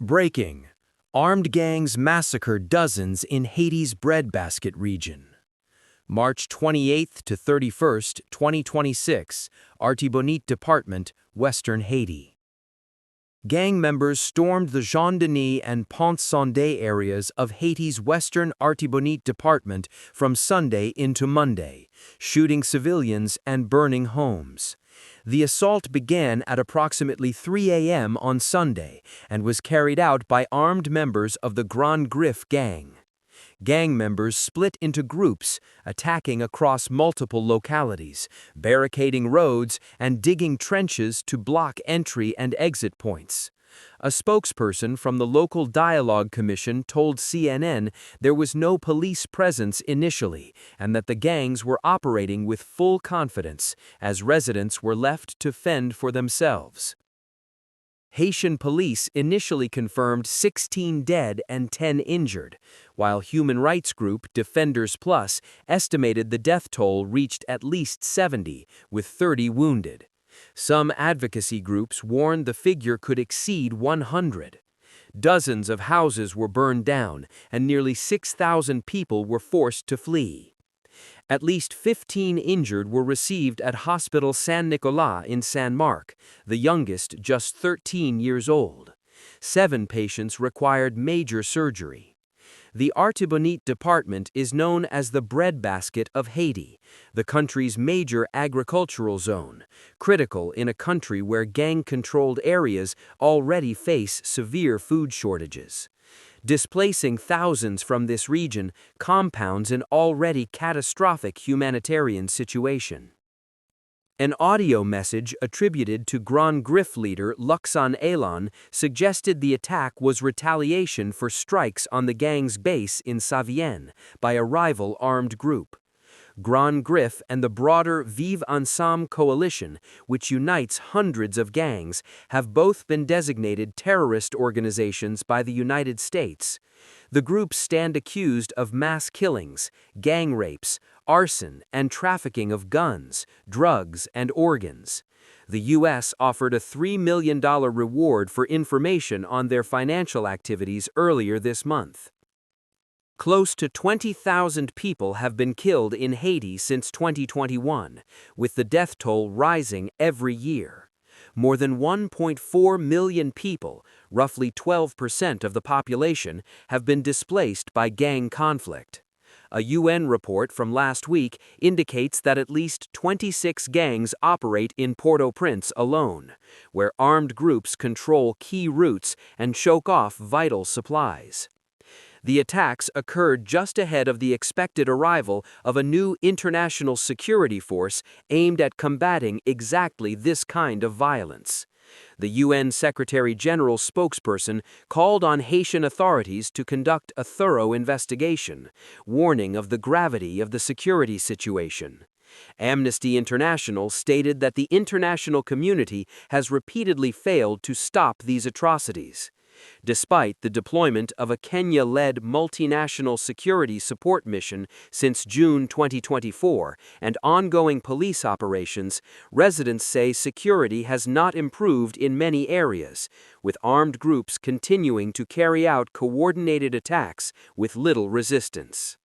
Breaking: armed gangs massacre dozens in Haiti's Breadbasket region. March 28 to 31, 2026, Artibonite Department, Western Haiti. Gang members stormed the Jean-Denis and Pont-Sondé areas of Haiti's western Artibonite Department from Sunday into Monday, shooting civilians and burning homes. The assault began at approximately 3 a.m. on Sunday and was carried out by armed members of the Gran Grif gang. Gang members split into groups, attacking across multiple localities, barricading roads, and digging trenches to block entry and exit points. A spokesperson from the local Dialogue Commission told CNN there was no police presence initially and that the gangs were operating with full confidence as residents were left to fend for themselves. Haitian police initially confirmed 16 dead and 10 injured, while human rights group Defenders Plus estimated the death toll reached at least 70, with 30 wounded. Some advocacy groups warned the figure could exceed 100. Dozens of houses were burned down, and nearly 6,000 people were forced to flee. At least 15 injured were received at Hospital San Nicolas in San Marc, the youngest just 13 years old. 7 patients required major surgery. The Artibonite Department is known as the breadbasket of Haiti, the country's major agricultural zone, critical in a country where gang-controlled areas already face severe food shortages. Displacing thousands from this region compounds an already catastrophic humanitarian situation. An audio message attributed to Gran Grif leader Luxon Elan suggested the attack was retaliation for strikes on the gang's base in Savienne by a rival armed group. Gran Grif and the broader Vive Ensemble coalition, which unites hundreds of gangs, have both been designated terrorist organizations by the United States. The groups stand accused of mass killings, gang rapes, arson, and trafficking of guns, drugs, and organs. The U.S. offered a $3 million reward for information on their financial activities earlier this month. Close to 20,000 people have been killed in Haiti since 2021, with the death toll rising every year. More than 1.4 million people, roughly 12% of the population, have been displaced by gang conflict. A UN report from last week indicates that at least 26 gangs operate in Port-au-Prince alone, where armed groups control key routes and choke off vital supplies. The attacks occurred just ahead of the expected arrival of a new international security force aimed at combating exactly this kind of violence. The UN Secretary-General's spokesperson called on Haitian authorities to conduct a thorough investigation, warning of the gravity of the security situation. Amnesty International stated that the international community has repeatedly failed to stop these atrocities. Despite the deployment of a Kenya-led multinational security support mission since June 2024 and ongoing police operations, residents say security has not improved in many areas, with armed groups continuing to carry out coordinated attacks with little resistance.